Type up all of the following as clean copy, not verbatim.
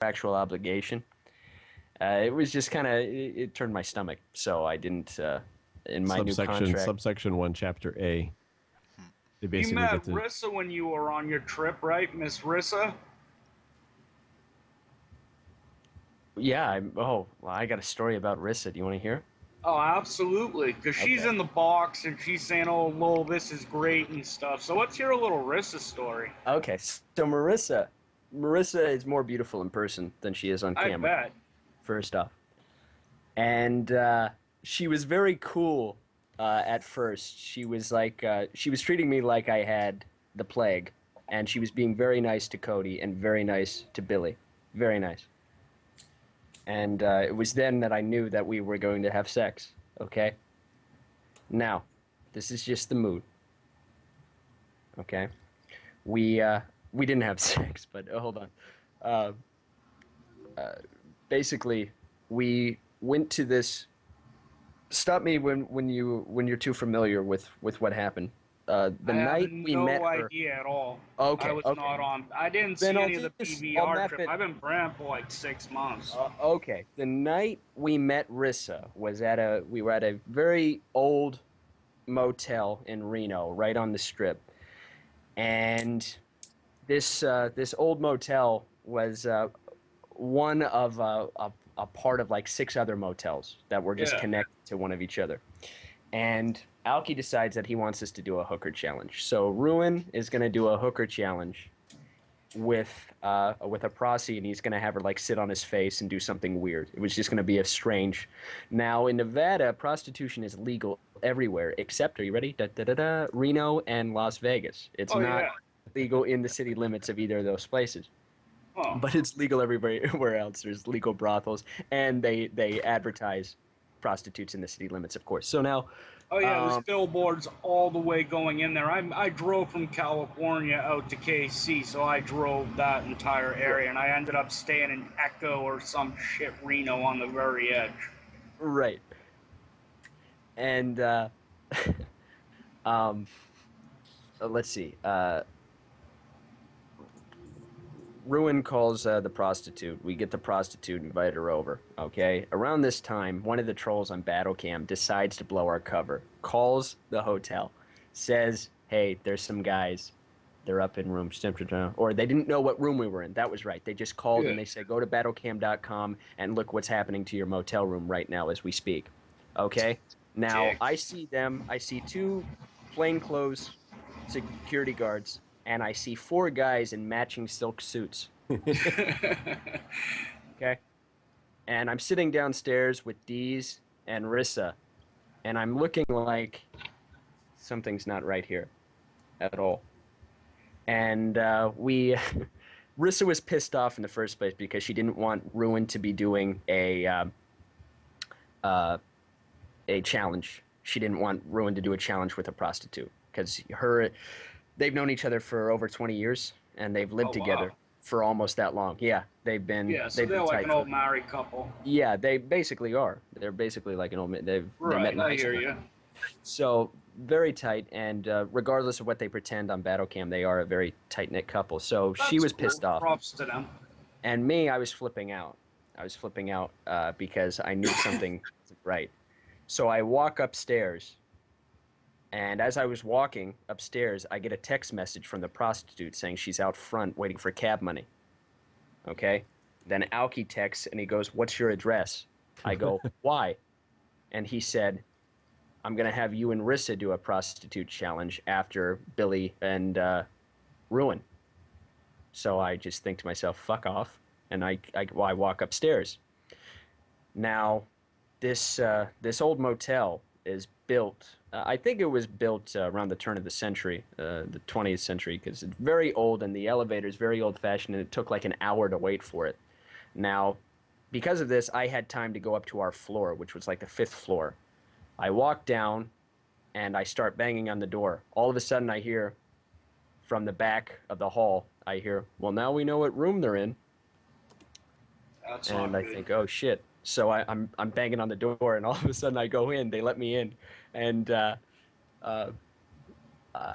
contractual obligation. It was just kind of it turned my stomach, so I didn't. In my new contract, Subsection 1, Chapter A. They You basically met get to. Rissa when you were on your trip, right, Miss Rissa? yeah. Oh, well, I got a story about Rissa. Do you want to hear? Oh, absolutely. Because she's Okay. in the box and she's saying, "Oh, Lowell, this is great" and stuff. So let's hear a little Rissa story. Okay. So Marissa is more beautiful in person than she is on I camera. bet. First off, and she was very cool at first. She was treating me like I had the plague, and she was being very nice to Cody and very nice to Billy, very nice. And it was then that I knew that we were going to have sex. Okay, now this is just the mood. Okay, we uh, we didn't have sex, but hold on. Uh, Basically, we went to this. Stop me when you're too familiar with what happened. The I have night we met no her. idea at all. I Okay, was okay. not on. I didn't Then see any of the I'll PVR map trip. it. I've been brand for like 6 months. Okay, the night we met Rissa was at a we were at a very old motel in Reno, right on the strip, and this old motel was one of a part of like six other motels that were just Yeah. connected to one of each other. And Alki decides that he wants us to do a hooker challenge. So Ruen is going to do a hooker challenge with a prosie, and he's going to have her like sit on his face and do something weird. It was just going to be a strange. Now in Nevada, prostitution is legal everywhere except, are you ready? Da, da, da, da, Reno and Las Vegas. It's Oh not yeah. legal in the city limits of either of those places, Oh. but it's legal everywhere else. There's legal brothels, and they advertise prostitutes in the city limits, of course. So now, Oh yeah, there's um, billboards all the way going in there. I drove from California out to KC, so I drove that entire area, and I ended up staying in Echo or some shit Reno on the very edge. right, and um, let's see. Ruin calls the prostitute. We get the prostitute, invite her over. Okay. Around this time, one of the trolls on battlecam decides to blow our cover. Calls the hotel, says, "Hey, there's some guys. They're up in room," or they didn't know what room we were in. That was right. They just called Yeah. and they said, "Go to battlecam.com and look what's happening to your motel room right now as we speak." Okay. Now I Dicks. see them. I see two plainclothes security guards, and I see four guys in matching silk suits. Okay. And I'm sitting downstairs with Deez and Rissa, and I'm looking like something's not right here at all. And Rissa was pissed off in the first place because she didn't want Ruin to be doing uh, a challenge. She didn't want Ruin to do a challenge with a prostitute because they've known each other for over 20 years and they've lived Oh together wow. for almost that long. Yeah, Yeah, so they've they're been like an tight old for. married couple. Yeah, they basically are. They're basically like an old man. They met Right, in I high hear school. you. So very tight, and regardless of what they pretend on Battlecam, they are a very tight knit couple. So she That's was cool. pissed off, Props to them. and me, I was flipping out. I was flipping out because I knew something wasn't right. So I walk upstairs, and as I was walking upstairs, I get a text message from the prostitute saying she's out front waiting for cab money. Okay. Then Alki texts and he goes, "What's your address?" I go, "Why?" And he said, "I'm going to have you and Rissa do a prostitute challenge after Billy and Ruin." So I just think to myself, fuck off. And well, I walk upstairs. Now, this old motel is built. I think it was built around the turn of the century, the 20th century, because it's very old and the elevator is very old fashioned, and it took like an hour to wait for it. Now, because of this, I had time to go up to our floor, which was like the fifth floor. I walk down and I start banging on the door. All of a sudden, I hear from the back of the hall, I hear, "Well, now we know what room they're in." That's And not I good. think, "Oh shit!" So I'm banging on the door, and all of a sudden I go in. They let me in, and uh,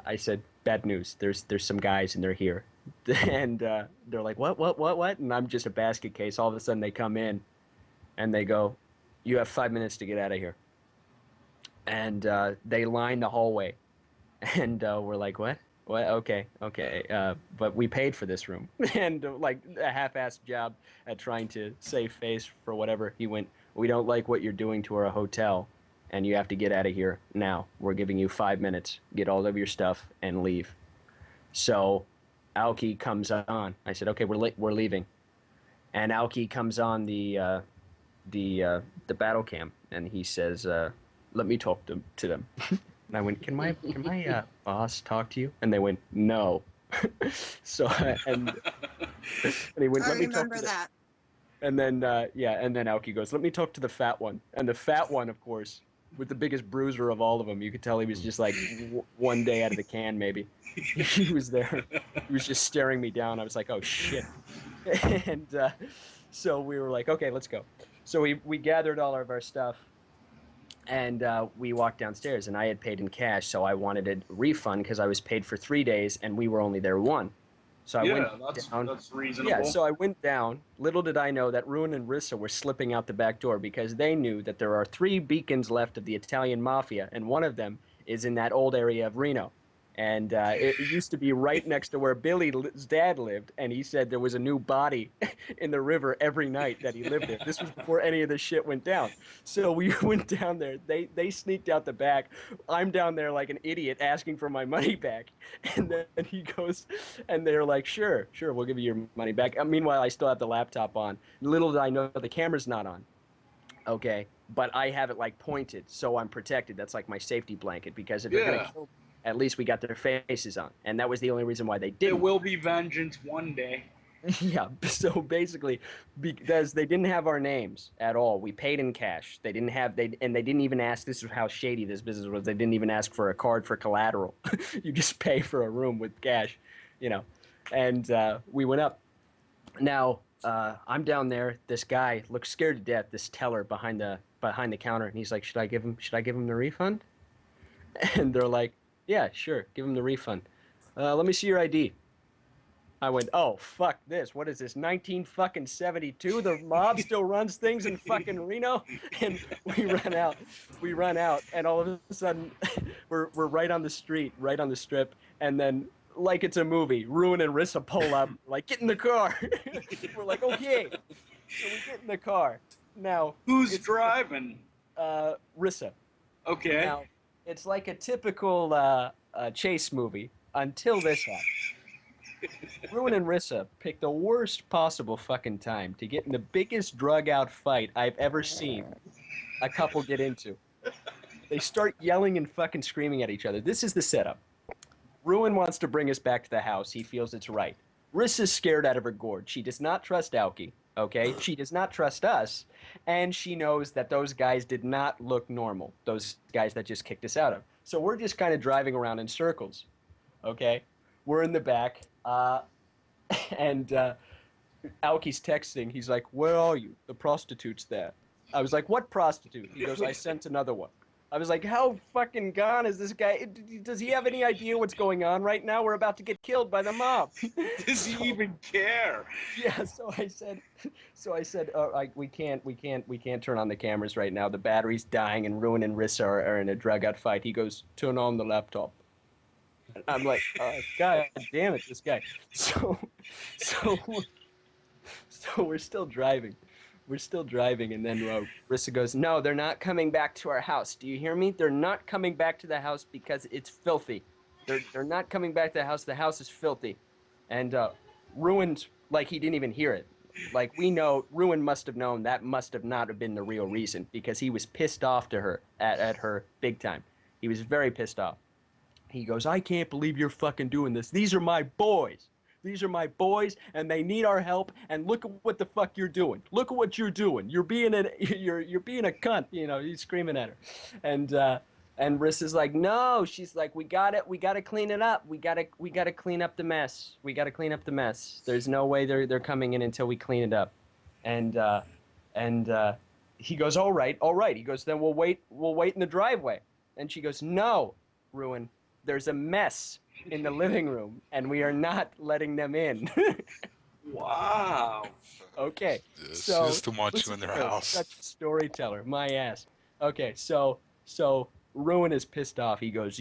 I said, "Bad news. There's some guys, and they're here." And they're like, what? And I'm just a basket case. All of a sudden, they come in and they go, "You have 5 minutes to get out of here." And they line the hallway, and we're like, "What? What? Okay, okay." But we paid for this room, and like a half-assed job at trying to save face for whatever. He went, "We don't like what you're doing to our hotel, and you have to get out of here now. We're giving you 5 minutes. Get all of your stuff and leave." So Aoki comes on. I said, "Okay, we're leaving." And Aoki comes on the battle cam, and he says, "Let me talk to them." And I went, "Can my boss talk to you?" And they went, "No." So and he went, I "Let me talk remember to them." that. And then and then Aoki goes, "Let me talk to the fat one." And the fat one, of course, with the biggest bruiser of all of them, you could tell he was just like one day out of the can, maybe. He was there. He was just staring me down. I was like, "Oh shit." And so we were like, "Okay, let's go." So we gathered all of our stuff, and we walked downstairs. And I had paid in cash, so I wanted a refund because I was paid for 3 days, and we were only there one. So I went Yeah, that's down. that's Yeah, reasonable. so I went down. Little did I know that Ruen and Rissa were slipping out the back door because they knew that there are three beacons left of the Italian mafia, and one of them is in that old area of Reno. And it used to be right next to where Billy's dad lived, and he said there was a new body in the river every night that he lived there. This was before any of this shit went down. So we went down there. They sneaked out the back. I'm down there like an idiot asking for my money back, and then he goes, and they're like, "Sure, sure, we'll give you your money back." Meanwhile, I still have the laptop on. Little did I know the camera's not on. Okay, but I have it like pointed, so I'm protected. That's like my safety blanket because if they're gonna Yeah, kill, at least we got their faces on, and that was the only reason why they there didn't. will be vengeance one day. Yeah, so basically, because they didn't have our names at all, we paid in cash. They didn't have and they didn't even ask. This is how shady this business was. They didn't even ask for a card for collateral. You just pay for a room with cash, you know. And we went up. Now I'm down there. This guy looks scared to death. This teller behind the counter, and he's like, "Should I give him the refund?" And they're like, "Yeah, sure, give him the refund. Let me see your ID." I went, "Oh fuck this! What is this? 19 fucking 72? The mob still runs things in fucking Reno." And we run out, and all of a sudden, we're right on the street, right on the strip, and then like it's a movie, Ruin and Rissa pull up, like, "Get in the car." We're like, "Okay," so we get in the car. Now Who's it's driving? Rissa. Okay. Now it's like a typical chase movie until this happens. Ruin and Rissa picked the worst possible fucking time to get in the biggest drug out fight I've ever seen a couple get into. They start yelling and fucking screaming at each other. This is the setup. Ruin wants to bring us back to the house. He feels it's right. Rissa's scared out of her gourd. She does not trust Aoki, okay? She does not trust us. And she knows that those guys did not look normal, those guys that just kicked us out of. So we're just kind of driving around in circles, okay? We're in the back. And Aoki's texting. He's like, "Where are you? The prostitute's there." I was like, "What prostitute?" He goes, "I sent another one." I was like, "How fucking gone is this guy? Does he have any idea what's going on right now? We're about to get killed by the mob." Does he So even care? yeah, so I said, like, we can't turn on the cameras right now. The battery's dying, and Ruin and Rissa are in a drug out fight. He goes, "Turn on the laptop." I'm like, "God damn it, this guy." So, so so we're still driving. We're still driving, and then Rissa goes, "No, they're not coming back to our house. Do you hear me? They're not coming back to the house because it's filthy. They're not coming back to the house. The house is filthy." And Ruined, like he didn't even hear it. Like we know, Ruin must have known that must have not have been the real reason because he was pissed off to her at her big time. He was very pissed off. He goes, "I can't believe you're fucking doing this. These are my boys. These are my boys, and they need our help. And look at what the fuck you're doing. Look at what you're doing. You're being you're being a cunt." You know, he's screaming at her, and Riss is like, "No." She's like, "We got it. We got to clean it up. We got to clean up the mess. We got to clean up the mess. There's no way they're coming in until we clean it up." And and he goes, "All right, all right." He goes, "Then we'll wait. We'll wait in the driveway." And she goes, "No, Ruin. There's a mess. in the living room, and we are not letting them in. Wow. Okay, Yes, so just to want you listen in to their her, house. such a storyteller, my ass. Okay, so Ruin is pissed off. He goes,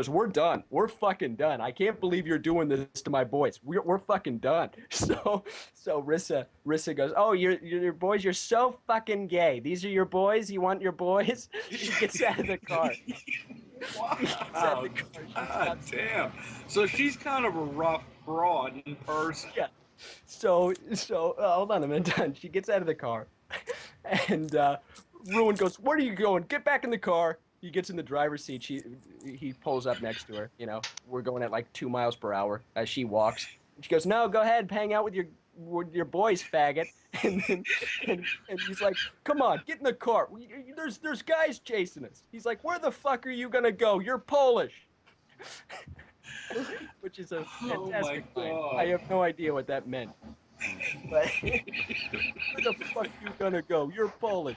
we're done. We're fucking done. I can't believe you're doing this to my boys. We're fucking done. So Rissa goes, oh, you're boys. You're so fucking gay. These are your boys. You want your boys? She gets out of the car. She gets out of Wow. the car. She God stops. damn. So she's kind of a rough broad in person. Yeah. So hold on a minute. She gets out of the car, and Ruin goes, "Where are you going? Get back in the car." He gets in the driver's seat. He pulls up next to her. You know, we're going at like 2 miles per hour as she walks. And she goes, "No, go ahead, hang out with your boys, faggot." And then and he's like, "Come on, get in the car. There's guys chasing us." He's like, "Where the fuck are you gonna go? You're Polish." Which is a Oh my fantastic line. I god. have no idea what that meant. But where the fuck you gonna go? You're Polish.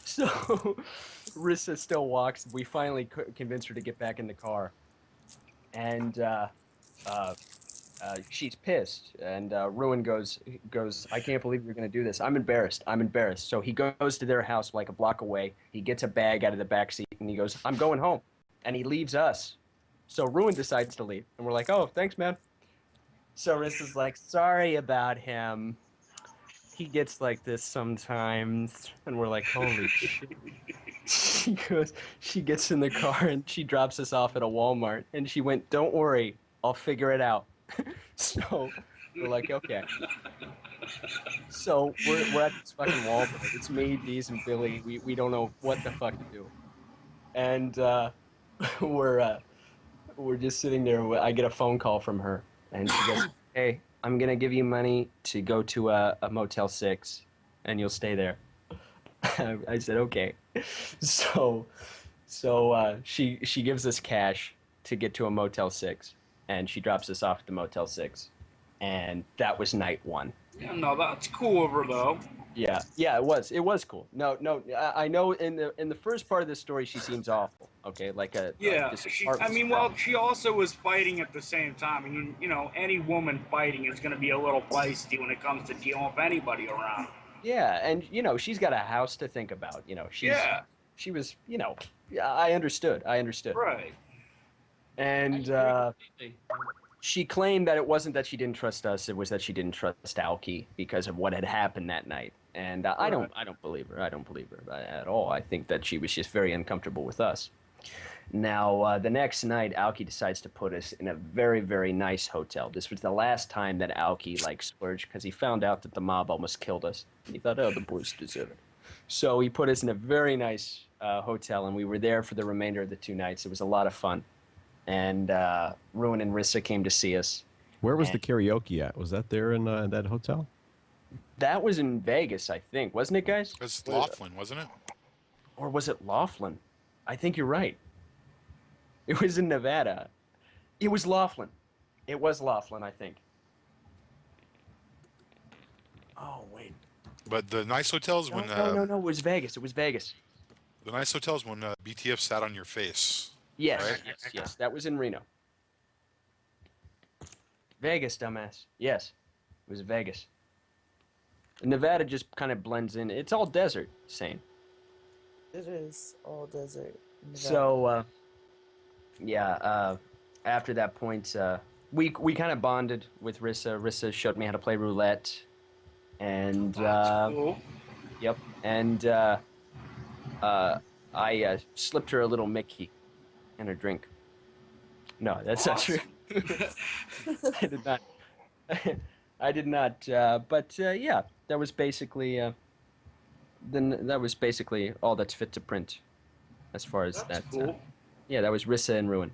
So Rissa still walks. We finally convince her to get back in the car, and uh, she's pissed. And Ruin goes. I can't believe you're gonna do this. I'm embarrassed. I'm embarrassed. So he goes to their house like a block away. He gets a bag out of the back seat and he goes, I'm going home. And he leaves us. So Ruin decides to leave, and we're like, oh, thanks, man. So Rissa's like, sorry about him. He gets like this sometimes. And we're like, holy shit. She gets in the car and she drops us off at a Walmart. And she went, don't worry, I'll figure it out. So we're like, okay. So we're at this fucking Walmart. It's me, Deez, and Billy. We don't know what the fuck to do. And we're uh, we're just sitting there. I get a phone call from her, and she goes, "Hey, I'm gonna give you money to go to a Motel 6, and you'll stay there." I said, "Okay." So she gives us cash to get to a Motel 6, and she drops us off at the Motel 6, and that was night one. Yeah, no, that's cool of her though. Yeah, it was cool. No, I know in the first part of the story she seems awful. Okay, like a Yeah, this she. I heartless mean, troll. well, she also was fighting at the same time. I mean, you know, any woman fighting is going to be a little feisty when it comes to dealing with anybody around. Yeah, and she's got a house to think about. Yeah, She was, yeah, I understood. I understood. right. And she claimed that it wasn't that she didn't trust us; it was that she didn't trust Alki because of what had happened that night. And Right. I don't believe her. I don't believe her at all. I think that she was just very uncomfortable with us. Now, the next night, Alki decides to put us in a very, very nice hotel. This was the last time that Alki like splurged because he found out that the mob almost killed us. And he thought, oh, the boys deserve it. So he put us in a very nice hotel, and we were there for the remainder of the 2 nights. It was a lot of fun. And Ruin and Rissa came to see us. Where was And the karaoke at? Was that there in that hotel? that was in Vegas, I think, wasn't it, guys? That's Laughlin, wasn't it? Or was it Laughlin? I think you're right. It was in Nevada. It was Laughlin. It was Laughlin, I think. Oh, wait. But the nice hotels No, when no. It was Vegas. It was Vegas. the nice hotels when BTF sat on your face. Yes, Right? yes. That was in Reno. Vegas, dumbass. Yes, it was Vegas. Nevada just kind of blends in. It's all desert, same. It is all desert. Nevada. So, yeah. After that point, we kind of bonded with Rissa. Rissa showed me how to play roulette, and That's cool. yep. And I slipped her a little Mickey in her drink. No, that's not true. I did not. I did not. But yeah, that was basically. Then that was basically all that's fit to print, as far as That's that. cool. Yeah, that was Rissa and Ruen.